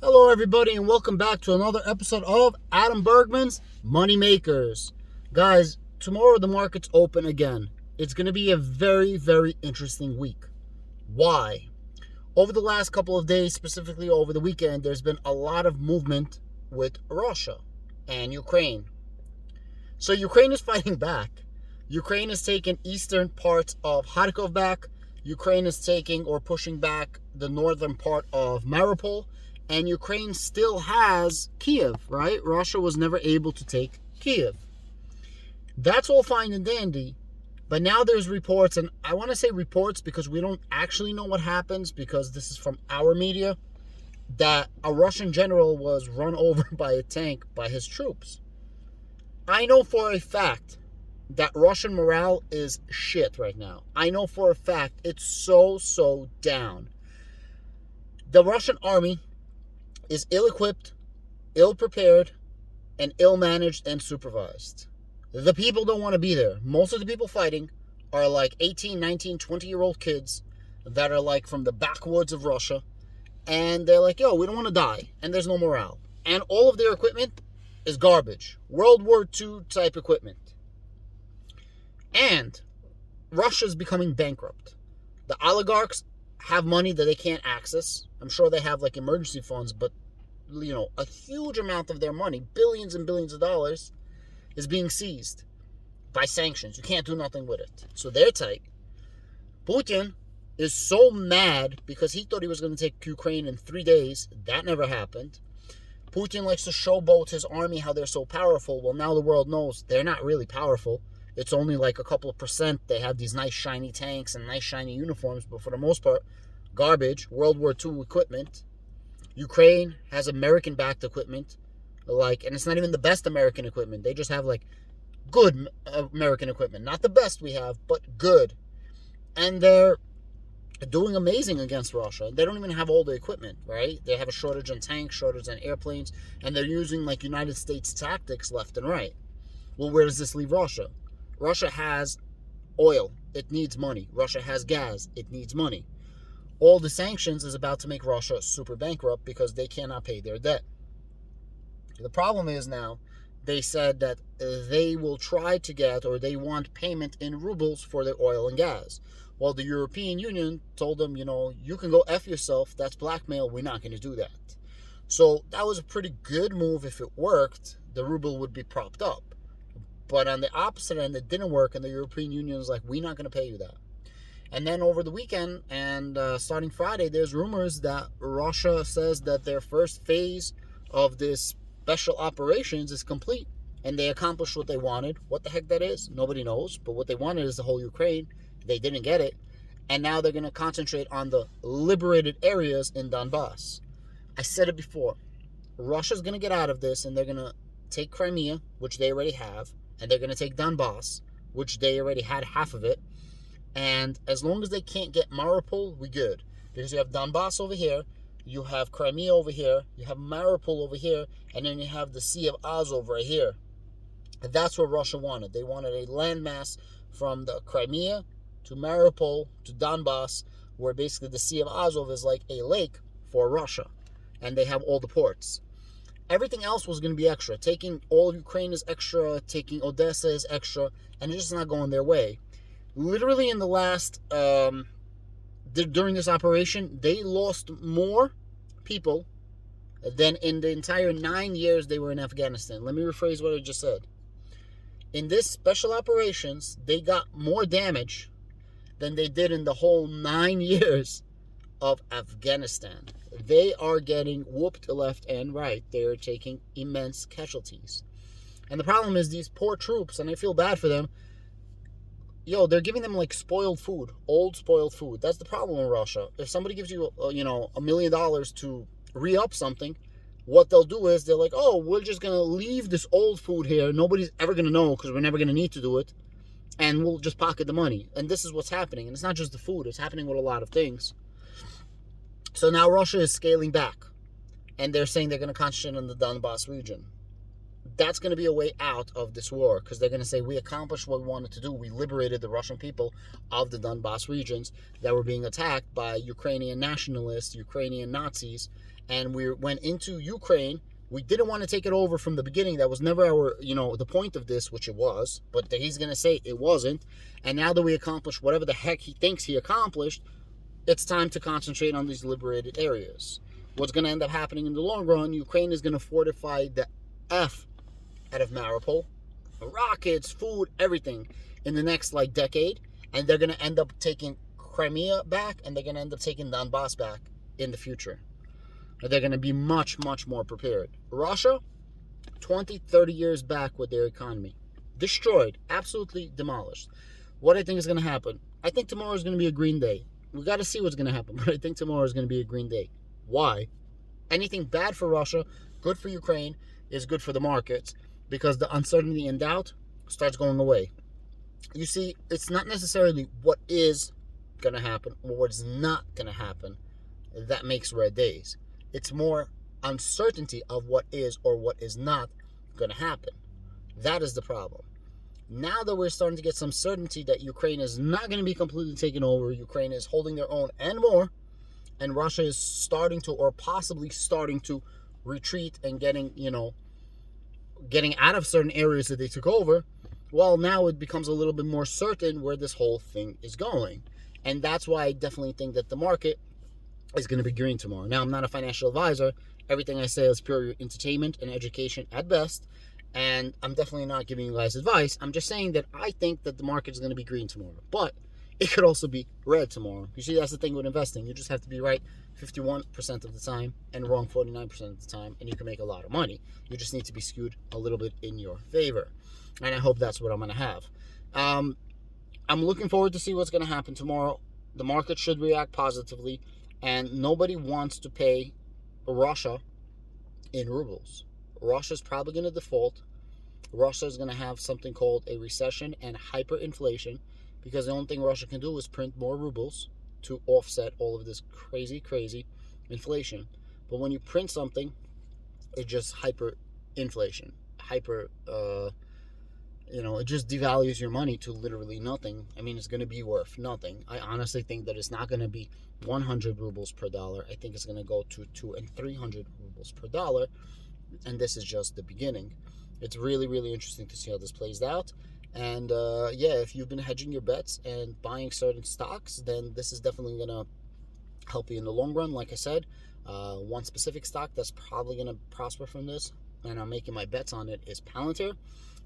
Hello, everybody, and welcome back to another episode of Adam Bergman's Money Makers. Guys, tomorrow the markets open again. It's going to be a very, very interesting week. Why? Over the last couple of days, specifically over the weekend, there's been a lot of movement with Russia and Ukraine. So Ukraine is fighting back. Ukraine is taking eastern parts of Kharkov back. Ukraine is taking or pushing back the northern part of Mariupol. And Ukraine still has Kiev, right? Russia was never able to take Kiev. That's all fine and dandy. But now there's reports, and I want to say reports because we don't actually know what happens because this is from our media, that a Russian general was run over by a tank by his troops. I know for a fact that Russian morale is shit right now. I know for a fact it's so down. The Russian army is ill-equipped, ill-prepared, and ill-managed and supervised. The people don't want to be there. Most of the people fighting are like 18, 19, 20-year-old kids that are like from the backwoods of Russia, and they're like, yo, we don't want to die, and there's no morale. And all of their equipment is garbage. World War II type equipment. And Russia's becoming bankrupt. The oligarchs have money that they can't access. I'm sure they have like emergency funds, but a huge amount of their money, billions and billions of dollars, is being seized by sanctions. You can't do nothing with it. So they're tight. Putin is so mad because he thought he was going to take Ukraine in 3 days. That never happened. Putin likes to showboat his army how they're so powerful. Well, now the world knows they're not really powerful. It's only like a couple of percent. They have these nice shiny tanks and nice shiny uniforms, but for the most part, garbage, World War II equipment. Ukraine has American-backed equipment, and it's not even the best American equipment. They just have good American equipment. Not the best we have, but good. And they're doing amazing against Russia. They don't even have all the equipment, right? They have a shortage on tanks, shortage on airplanes, and they're using United States tactics left and right. Well, where does this leave Russia? Russia has oil. It needs money. Russia has gas. It needs money. All the sanctions is about to make Russia super bankrupt because they cannot pay their debt. The problem is now they said that they will try to get, or they want payment in rubles for their oil and gas. Well, the European Union told them, you can go F yourself. That's blackmail. We're not going to do that. So that was a pretty good move. If it worked, the ruble would be propped up. But on the opposite end, it didn't work, and the European Union is like, we're not going to pay you that. And then over the weekend and starting Friday, there's rumors that Russia says that their first phase of this special operations is complete. And they accomplished what they wanted. What the heck that is, nobody knows. But what they wanted is the whole Ukraine. They didn't get it. And now they're going to concentrate on the liberated areas in Donbass. I said it before. Russia's going to get out of this, and they're going to take Crimea, which they already have. And they're going to take Donbass, which they already had half of it. And as long as they can't get Mariupol, we good. Because you have Donbass over here, you have Crimea over here, you have Mariupol over here, and then you have the Sea of Azov right here. And that's what Russia wanted. They wanted a landmass from the Crimea to Mariupol to Donbass, where basically the Sea of Azov is like a lake for Russia. And they have all the ports. Everything else was going to be extra. Taking all of Ukraine is extra, taking Odessa is extra, and it's just not going their way. Literally in the last, during this operation, they lost more people than in the entire 9 years they were in Afghanistan. Let me rephrase what I just said. In this special operations, they got more damage than they did in the whole 9 years of Afghanistan. They are getting whooped left and right. They're taking immense casualties. And the problem is these poor troops, and I feel bad for them, they're giving them spoiled food, old spoiled food. That's the problem in Russia. If somebody gives you, $1 million to re-up something, what they'll do is they're like, oh, we're just going to leave this old food here. Nobody's ever going to know because we're never going to need to do it. And we'll just pocket the money. And this is what's happening. And it's not just the food. It's happening with a lot of things. So now Russia is scaling back. And they're saying they're going to concentrate on the Donbass region. that's going to be a way out of this war, because they're going to say we accomplished what we wanted to do. We liberated the Russian people of the Donbass regions that were being attacked by Ukrainian nationalists, Ukrainian Nazis, and we went into Ukraine. We didn't want to take it over from the beginning. That was never our, the point of this, which it was, but he's going to say it wasn't. And now that we accomplished whatever the heck he thinks he accomplished, it's time to concentrate on these liberated areas. What's going to end up happening in the long run, Ukraine is going to fortify the F out of Mariupol, rockets, food, everything in the next decade, and they're going to end up taking Crimea back, and they're going to end up taking Donbass back in the future. They're going to be much, much more prepared. Russia, 20, 30 years back with their economy. Destroyed, absolutely demolished. What I think is going to happen, I think tomorrow is going to be a green day. We got to see what's going to happen, but I think tomorrow is going to be a green day. Why? Anything bad for Russia, good for Ukraine, is good for the markets, because the uncertainty and doubt starts going away. You see, it's not necessarily what is going to happen or what is not going to happen that makes red days. It's more uncertainty of what is or what is not going to happen. That is the problem. Now that we're starting to get some certainty that Ukraine is not going to be completely taken over, Ukraine is holding their own and more, and Russia is starting to, or possibly starting to, retreat and getting out of certain areas that they took over, well, now it becomes a little bit more certain where this whole thing is going. And that's why I definitely think that the market is going to be green tomorrow. Now, I'm not a financial advisor. Everything I say is pure entertainment and education at best. And I'm definitely not giving you guys advice. I'm just saying that I think that the market is going to be green tomorrow. But it could also be red tomorrow. You see, that's the thing with investing. You just have to be right 51% of the time and wrong 49% of the time, and you can make a lot of money. You just need to be skewed a little bit in your favor. And I hope that's what I'm going to have. I'm looking forward to see what's going to happen tomorrow. The market should react positively, and nobody wants to pay Russia in rubles. Russia's probably going to default. Russia is going to have something called a recession and hyperinflation, because the only thing Russia can do is print more rubles to offset all of this crazy inflation. But when you print something, it's just hyperinflation. It just devalues your money to literally nothing. I mean, it's going to be worth nothing. I honestly think that it's not going to be 100 rubles per dollar. I think it's going to go to 200 and 300 rubles per dollar. And this is just the beginning. It's really, really interesting to see how this plays out. And if you've been hedging your bets and buying certain stocks, then this is definitely going to help you in the long run. Like I said, one specific stock that's probably going to prosper from this, and I'm making my bets on it, is Palantir,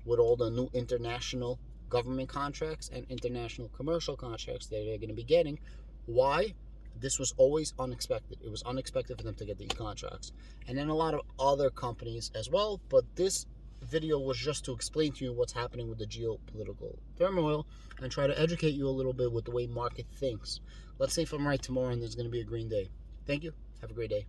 with all the new international government contracts and international commercial contracts that they're going to be getting. Why? This was always unexpected. It was unexpected for them to get these contracts. And then a lot of other companies as well, but this video was just to explain to you what's happening with the geopolitical turmoil and try to educate you a little bit with the way market thinks. Let's see if I'm right tomorrow and there's going to be a green day. Thank you. Have a great day.